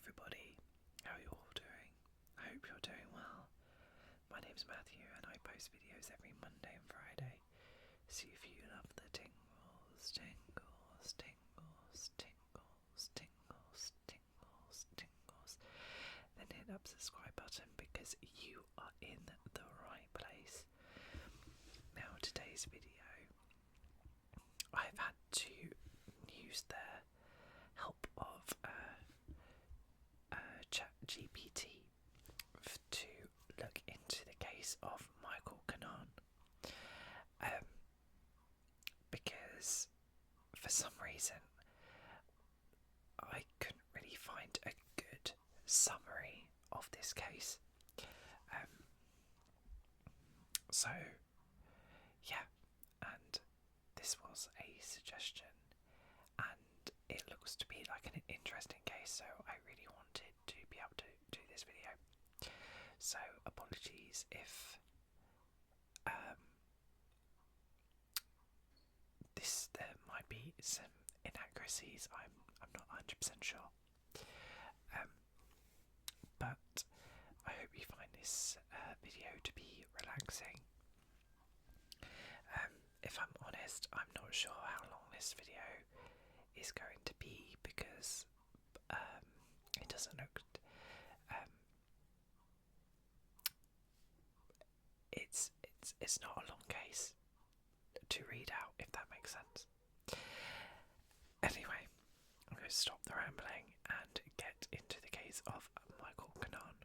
everybody, how are you all doing? I hope you're doing well. My name's Matthew and I post videos every Monday and Friday. So if you love the tingles, tingles, tingles, tingles, tingles, tingles, tingles, then hit that subscribe button because you are in the right place. Now today's video, I've had to use the help of ChatGPT to look into the case of Michael Kanaan, because for some reason I couldn't really find a good summary of this case. So yeah, and this was a suggestion and it looks to be like an interesting case, so I really wanted to be able to do this video. So apologies if there might be some inaccuracies. I'm not 100% sure, but I hope you find this video to be relaxing. If I'm honest, I'm not sure how long this video is going to be because it doesn't look. It's not a long case to read out, if that makes sense. Anyway, I'm going to stop the rambling and get into the case of Michael Kanaan.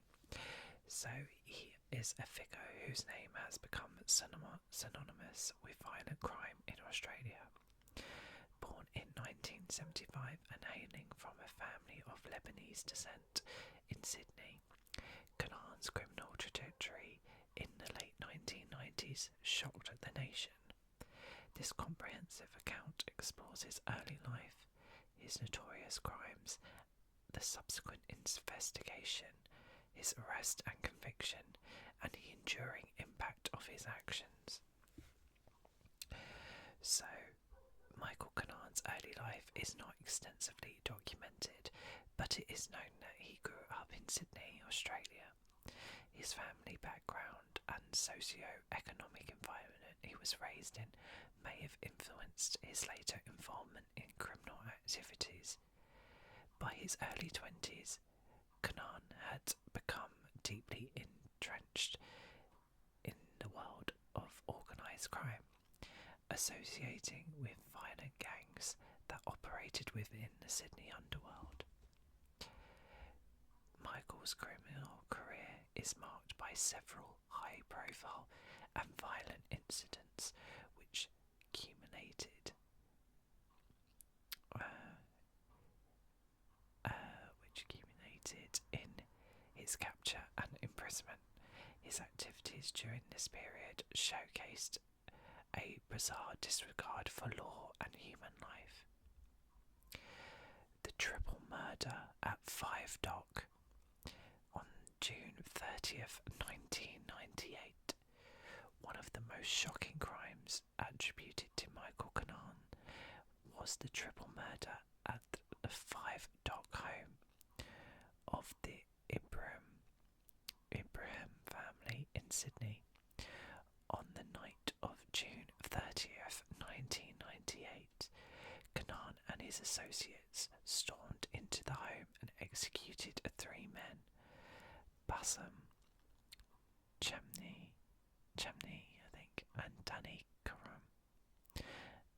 So he is a figure whose name has become synonymous with violent crime in Australia. Born in 1975 and hailing from a family of Lebanese descent in Sydney, Kanaan's criminal trajectory in the late 1990s shocked the nation. This comprehensive account explores his early life, his notorious crimes, the subsequent investigation, his arrest and conviction, and the enduring impact of his actions. So, Michael Kanaan's early life is not extensively documented, but it is known that he grew up in Sydney, Australia. His family background and socio-economic environment he was raised in may have influenced his later involvement in criminal activities. By his early 20s, Kanaan had become deeply entrenched in the world of organised crime, associating with violent gangs that operated within the Sydney underworld. Michael's criminal career is marked by several high-profile and violent incidents which culminated in his capture and imprisonment. His activities during this period showcased a bizarre disregard for law and human life. The triple murder at 5 Dock on June 30th, 1998. One of the most shocking crimes attributed to Michael Kanaan was the triple murder at the 5 Dock home of the Ibrahim family in Sydney. On the night of June 30th, 1998, Kanaan and his associates stormed into the home and executed 3 men, Bassam Chamni, and Danny Karam,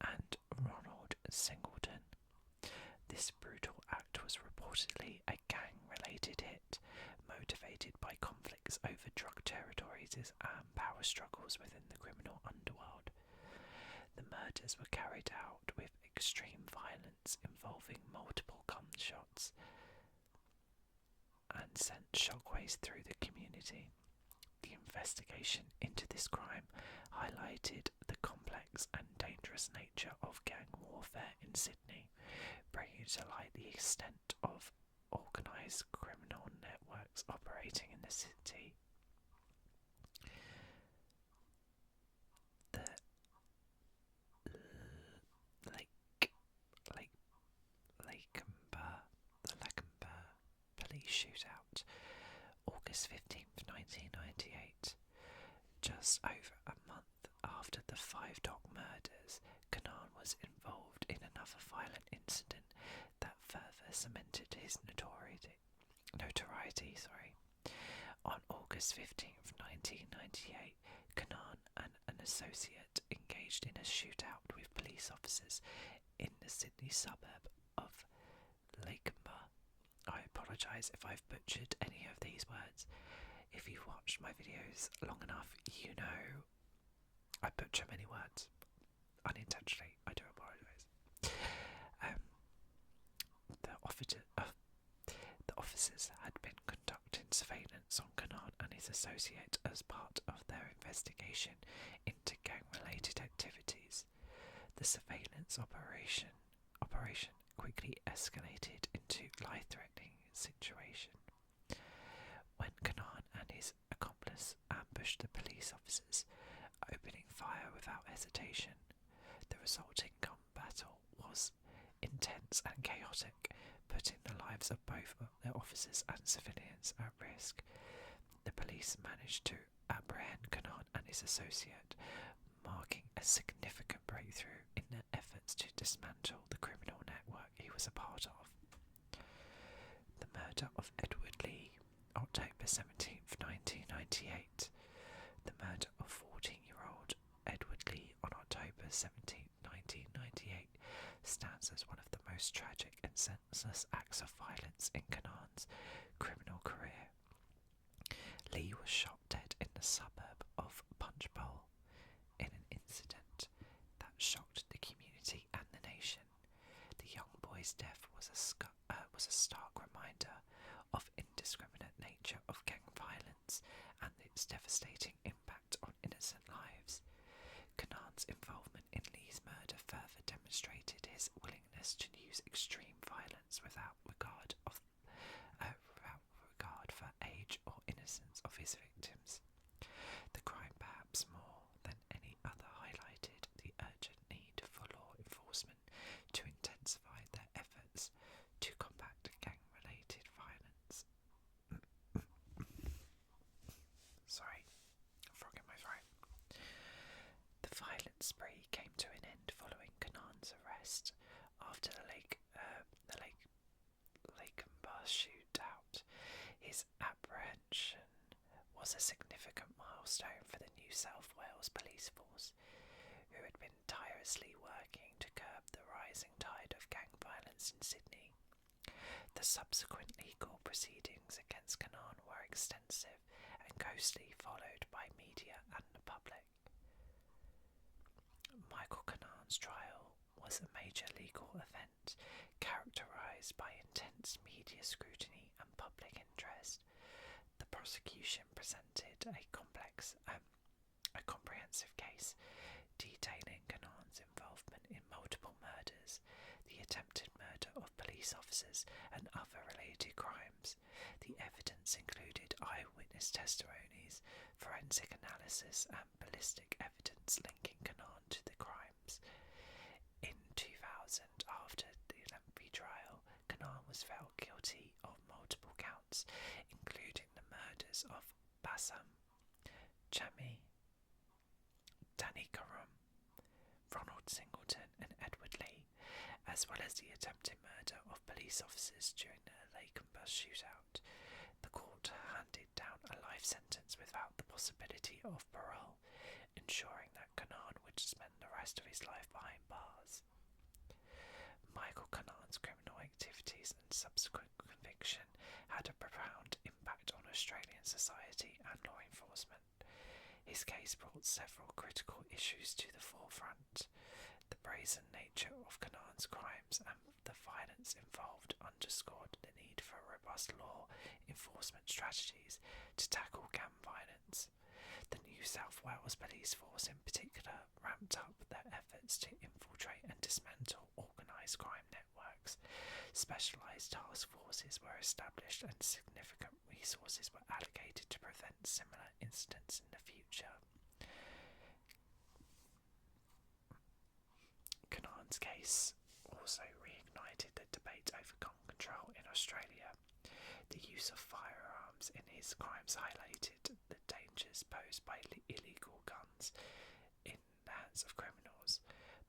and Ronald Singleton. This brutal act was reportedly a gang-related hit, motivated by conflicts over drug territories and power struggles within the criminal underworld. The murders were carried out with extreme violence involving multiple gunshots and sent shockwaves through the community. The investigation into this crime highlighted the complex and dangerous nature of gang warfare in Sydney, bringing to light the extent of organised criminal networks operating in the city. The Lakemba shootout. August 15th, 1998. Just over a month after the Five Dock murders, Kanaan was involved in another violent incident that further cemented his notoriety. On August 15th, 1998, Kanaan and an associate engaged in a shootout with police officers in the Sydney suburb of Lakemba. I apologise if I've butchered any of these words. If you've watched my videos long enough, you know I butcher many words. Unintentionally, I do apologise. The officers had been conducting surveillance on Kanaan and his associate as part of their investigation into gang-related activities. The surveillance operation quickly escalated into life-threatening situation. When Kanaan and his accomplice ambushed the police officers, opening fire without hesitation, the resulting gun battle was intense and chaotic, putting the lives of both the officers and civilians at risk. The police managed to apprehend Kanaan and his associate, marking a significant breakthrough in their efforts to dismantle the criminal network he was a part of. The murder of Edward Lee, October 17th, 1998. The murder of 14-year-old Edward Lee on October 17th, 1998 stands as one of the most tragic and senseless acts of violence in Kanaan's criminal career. Lee was shot dead in the suburb of Punchbowl in an incident that shocked the community and the nation. The young boy's death was a stark reminder of indiscriminate nature of gang violence and its devastating impact on innocent lives. Kanaan's involvement in Lee's murder further demonstrated his willingness to use extreme violence without regard for age or innocence of his victims. The crime, perhaps more than any other, highlighted the urgent need for law enforcement to intensify their efforts to combat gang-related violence. Sorry, frog in my throat. The violent spree came to an end following Kanaan's arrest after the Lakemba shootout. His apprehension was a significant milestone for the New South Wales Police Force, who had been tirelessly working to curb the rising tide of gang violence in Sydney. The subsequent legal proceedings against Kanaan were extensive and closely followed by media and the public. Michael Kanaan's trial was a major legal event characterised by intense media scrutiny and public interest. The prosecution presented a comprehensive case detailing Kanaan's involvement in multiple murders, the attempted murder of police officers and other related crimes. The evidence included eyewitness testimonies, forensic analysis and ballistic evidence linking Kanaan to the crimes. In 2000, after the lengthy trial, Kanaan was found guilty of multiple counts, including the murders of Bassam, Chami, Danny Karum, Ronald Singleton and Edward Lee, as well as the attempted murder of police officers during the Lakemba shootout. The court handed down a life sentence without the possibility of parole, ensuring that Kanaan would spend the rest of his life behind bars. Michael Kanaan's criminal activities and subsequent conviction had a profound impact on Australian society and law enforcement. His case brought several critical issues to the forefront. The brazen nature of Kanaan's crimes and the violence involved underscored the need for robust law enforcement strategies to tackle gang violence. The New South Wales Police Force in particular ramped up their efforts to infiltrate and dismantle organised crime networks. Specialised task forces were established and significant resources were allocated to prevent similar incidents in the future. Kanaan's case also reignited the debate over gun control in Australia. The use of his crimes highlighted the dangers posed by illegal guns in the hands of criminals.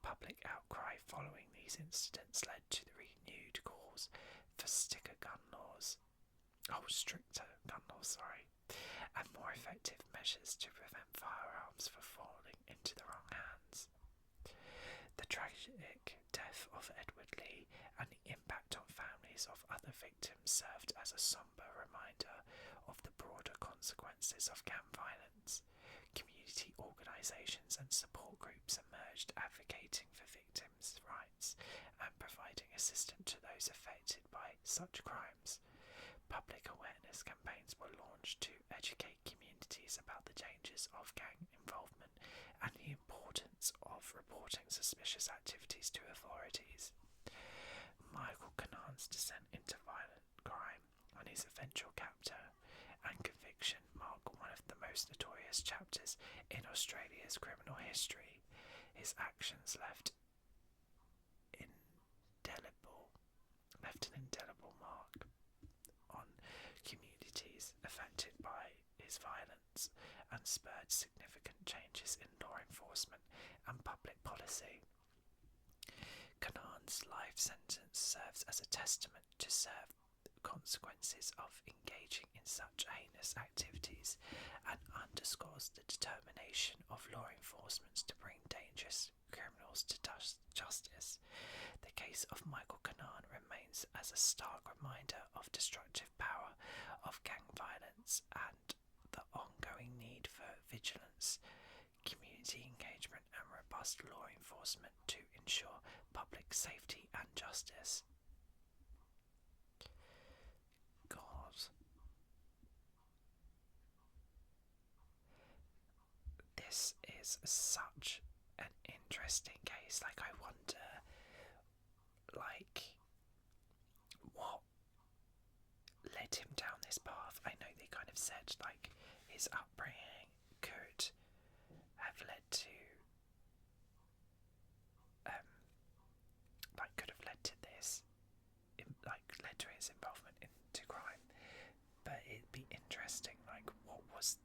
Public outcry following these incidents led to the renewed calls for stricter gun laws, and more effective measures to prevent firearms from falling into the wrong hands. The tragic death of Edward Lee and the impact on families of other victims served as a sombre reminder of the broader consequences of gang violence. Community organisations and support groups emerged advocating for victims' rights and providing assistance to those affected by such crimes. Public awareness campaigns were launched to educate communities about the dangers of gang involvement and the importance of reporting suspicious activities to authorities. Michael Kanaan's descent into violent crime and his eventual capture and conviction mark one of the most notorious chapters in Australia's criminal history. His actions left an indelible mark on communities affected by his violence and spurred significant changes in law enforcement and public policy. Kanaan's life sentence serves as a testament to the consequences of engaging in such heinous activities and underscores the determination of law enforcement to bring dangerous criminals to justice. The case of Michael Kanaan remains as a stark reminder of destructive power of gang violence and the ongoing need for vigilance, community engagement and robust law enforcement to ensure public safety and justice. God. This is such an interesting case. Like, I wonder, like, what led him down this path. I know they kind of said, like, his upbringing could have led to, could have led to this, led to his involvement into crime. But it'd be interesting, like, what was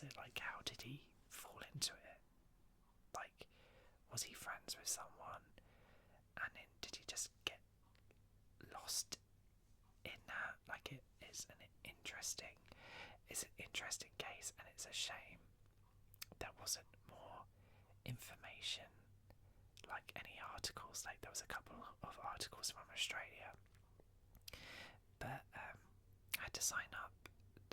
it, like, how did he fall into it? Like, was he friends with someone, and then did he just get lost in that? Like, it's an interesting case, and it's a shame there wasn't more information, like any articles. Like, there was a couple of articles from Australia, but I had to sign up,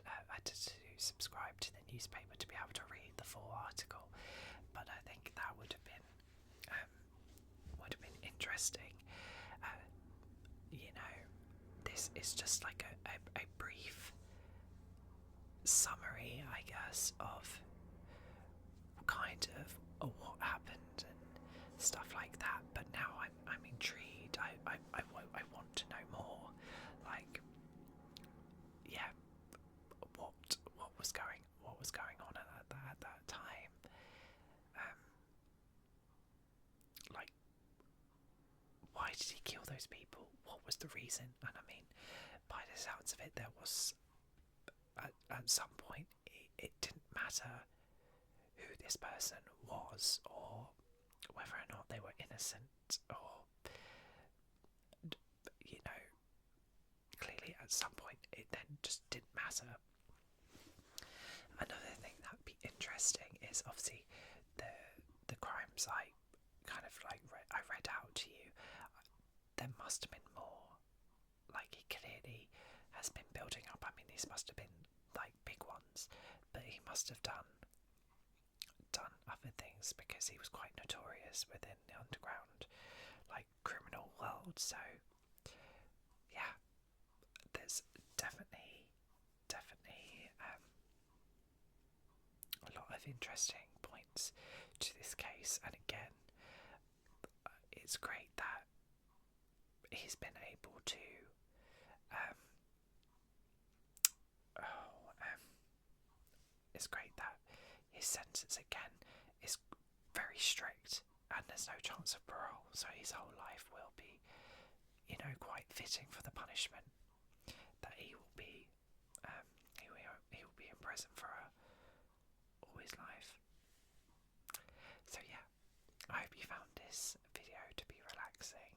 I had to subscribe to the newspaper to be able to read the full article. But I think that would have been interesting. This is just like a brief summary, I guess, of kind of what happened and stuff like that. But now I'm intrigued. I want to know more. Like, yeah, what was going on at that time? Like, why did he kill those people? What was the reason? And I mean, by the sounds of it, there was at some point it didn't matter who this person was or whether or not they were innocent, or clearly at some point it then just didn't matter. Another thing that would be interesting is obviously the crimes I kind of I read out to you. There must have been more. Like, he clearly has been building up. I mean, these must have been like big ones, but he must have done other things, because he was quite notorious within the underground, like, criminal world. So yeah, there's definitely a lot of interesting points to this case. And again, it's great that he's been able to it's great that his sentence again is very strict and there's no chance of parole, so his whole life will be, quite fitting for the punishment that he will be prison for all his life. So yeah, I hope you found this video to be relaxing.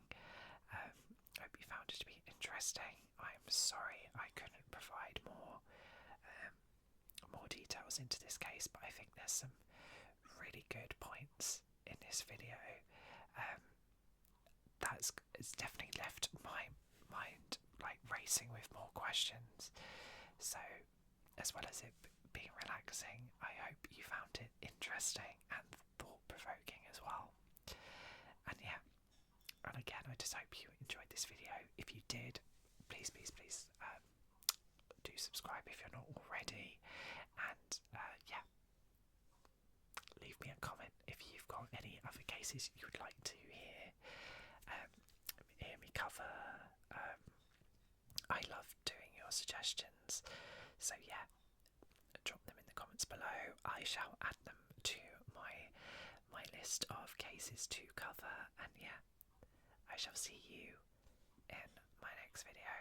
I hope you found it to be interesting. I'm sorry I couldn't provide more details into this case, but I think there's some really good points in this video. It's definitely left my mind like racing with more questions. So, as well as it being relaxing, I hope you found it interesting and thought-provoking as well. And yeah, and again, I just hope you enjoyed this video. If you did, please do subscribe if you're not already. And yeah, leave me a comment if you've got any other cases you would like to hear me cover. I love doing your suggestions, so yeah, drop them in the comments below. I shall add them to my list of cases to cover, and yeah, I shall see you in my next video.